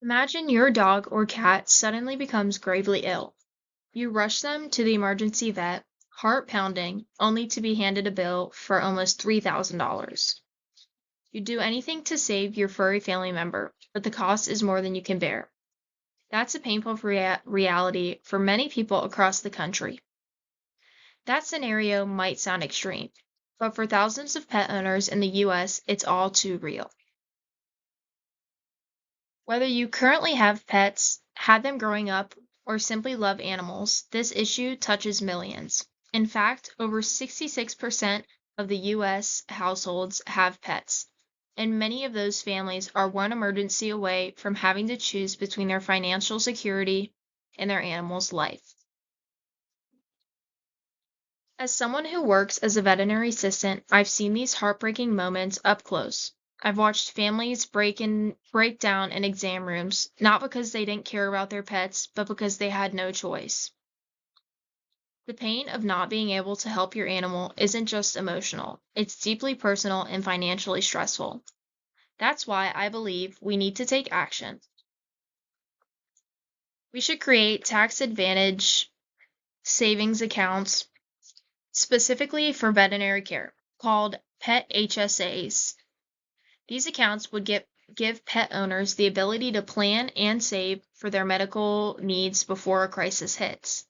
Imagine your dog or cat suddenly becomes gravely ill. You rush them to the emergency vet, heart pounding, only to be handed a bill for almost $3,000. You do anything to save your furry family member, but the cost is more than you can bear. That's a painful reality for many people across the country. That scenario might sound extreme, but for thousands of pet owners in the US, it's all too real. Whether you currently have pets, had them growing up, or simply love animals, this issue touches millions. In fact, over 66% of the US households have pets, and many of those families are one emergency away from having to choose between their financial security and their animal's life. As someone who works as a veterinary assistant, I've seen these heartbreaking moments up close. I've watched families break down in exam rooms, not because they didn't care about their pets, but because they had no choice. The pain of not being able to help your animal isn't just emotional, it's deeply personal and financially stressful. That's why I believe we need to take action. We should create tax advantage savings accounts specifically for veterinary care, called pet HSAs. These accounts would give pet owners the ability to plan and save for their medical needs before a crisis hits.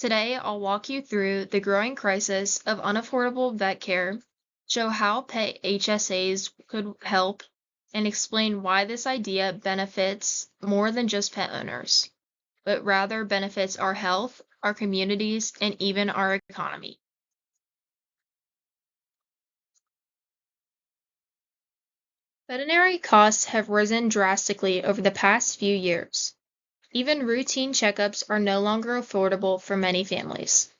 Today, I'll walk you through the growing crisis of unaffordable vet care, show how pet HSAs could help, and explain why this idea benefits more than just pet owners, but rather benefits our health, our communities, and even our economy. Veterinary costs have risen drastically over the past few years. Even routine checkups are no longer affordable for many families.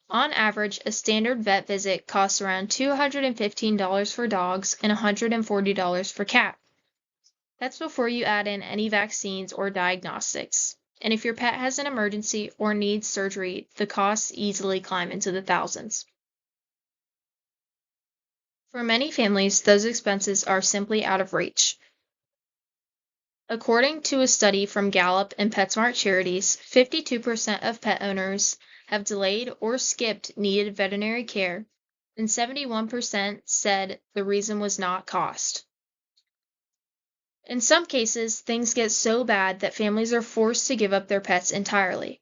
On average, a standard vet visit costs around $215 for dogs and $140 for cats. That's before you add in any vaccines or diagnostics. And if your pet has an emergency or needs surgery, the costs easily climb into the thousands. For many families, those expenses are simply out of reach. According to a study from Gallup and PetSmart Charities, 52% of pet owners have delayed or skipped needed veterinary care, and 71% said the reason was not cost. In some cases, things get so bad that families are forced to give up their pets entirely.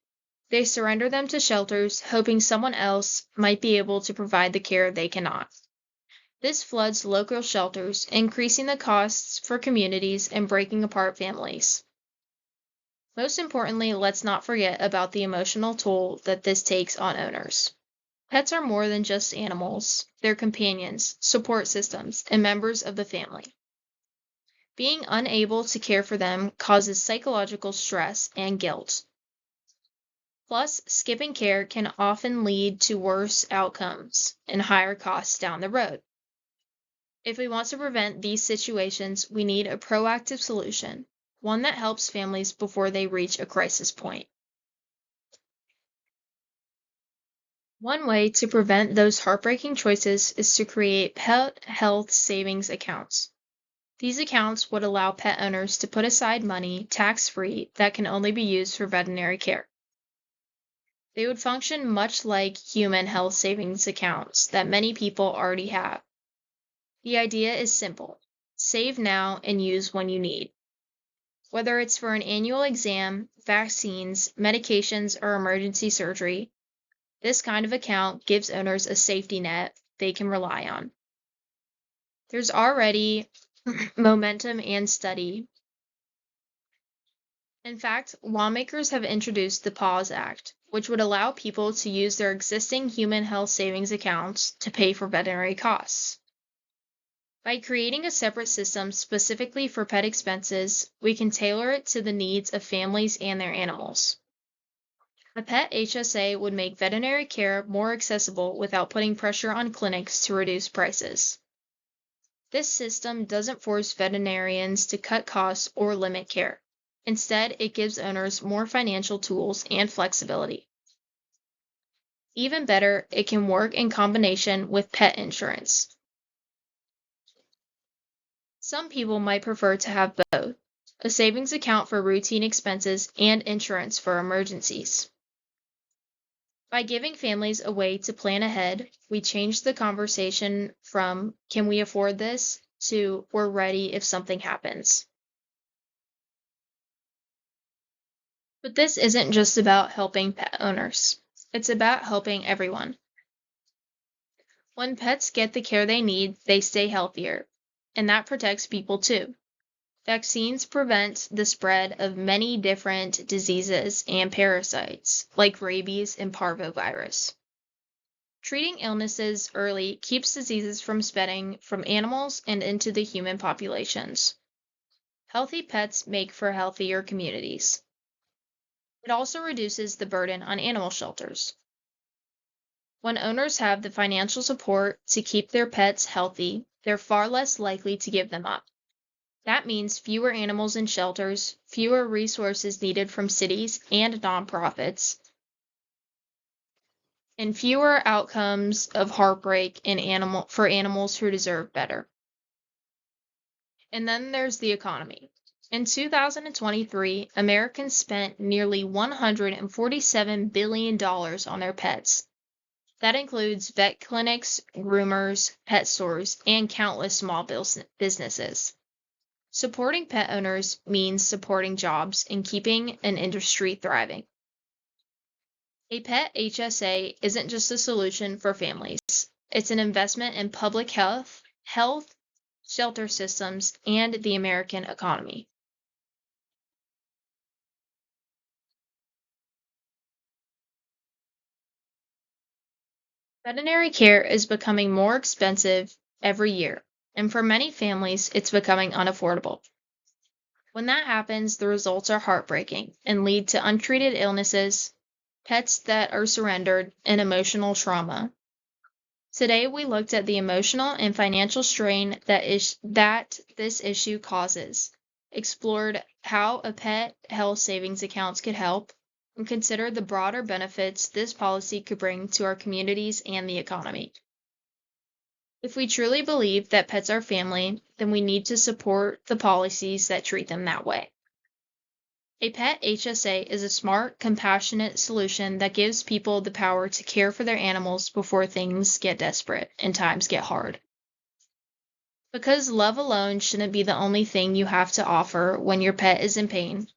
They surrender them to shelters, hoping someone else might be able to provide the care they cannot. This floods local shelters, increasing the costs for communities and breaking apart families. Most importantly, let's not forget about the emotional toll that this takes on owners. Pets are more than just animals. They're companions, support systems, and members of the family. Being unable to care for them causes psychological stress and guilt. Plus, skipping care can often lead to worse outcomes and higher costs down the road. If we want to prevent these situations, we need a proactive solution, one that helps families before they reach a crisis point. One way to prevent those heartbreaking choices is to create pet health savings accounts. These accounts would allow pet owners to put aside money tax-free that can only be used for veterinary care. They would function much like human health savings accounts that many people already have. The idea is simple: save now and use when you need. Whether it's for an annual exam, vaccines, medications, or emergency surgery, this kind of account gives owners a safety net they can rely on. There's already momentum and study. In fact, lawmakers have introduced the PAWS Act, which would allow people to use their existing human health savings accounts to pay for veterinary costs. By creating a separate system specifically for pet expenses, we can tailor it to the needs of families and their animals. A pet HSA would make veterinary care more accessible without putting pressure on clinics to reduce prices. This system doesn't force veterinarians to cut costs or limit care. Instead, it gives owners more financial tools and flexibility. Even better, it can work in combination with pet insurance. Some people might prefer to have both. a savings account for routine expenses, and insurance for emergencies. By giving families a way to plan ahead, we change the conversation from "can we afford this" to "we're ready if something happens." But this isn't just about helping pet owners. It's about helping everyone. When pets get the care they need, they stay healthier, and that protects people too. Vaccines prevent the spread of many different diseases and parasites, like rabies and parvovirus. Treating illnesses early keeps diseases from spreading from animals and into the human populations. Healthy pets make for healthier communities. It also reduces the burden on animal shelters. When owners have the financial support to keep their pets healthy, they're far less likely to give them up. That means fewer animals in shelters, fewer resources needed from cities and nonprofits, and fewer outcomes of heartbreak for animals who deserve better. And then there's the economy. In 2023, Americans spent nearly $147 billion on their pets. That includes vet clinics, groomers, pet stores, and countless small businesses. Supporting pet owners means supporting jobs and keeping an industry thriving. A pet HSA isn't just a solution for families. It's an investment in public health, shelter systems, and the American economy. Veterinary care is becoming more expensive every year, and for many families, it's becoming unaffordable. When that happens, the results are heartbreaking and lead to untreated illnesses, pets that are surrendered, and emotional trauma. Today, we looked at the emotional and financial strain that this issue causes, explored how a pet health savings account could help, and considered the broader benefits this policy could bring to our communities and the economy. If we truly believe that pets are family, then we need to support the policies that treat them that way. A pet HSA is a smart, compassionate solution that gives people the power to care for their animals before things get desperate and times get hard. Because love alone shouldn't be the only thing you have to offer when your pet is in pain.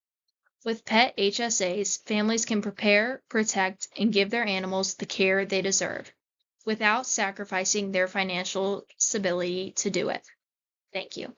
With pet HSAs, families can prepare, protect, and give their animals the care they deserve, without sacrificing their financial stability to do it. Thank you.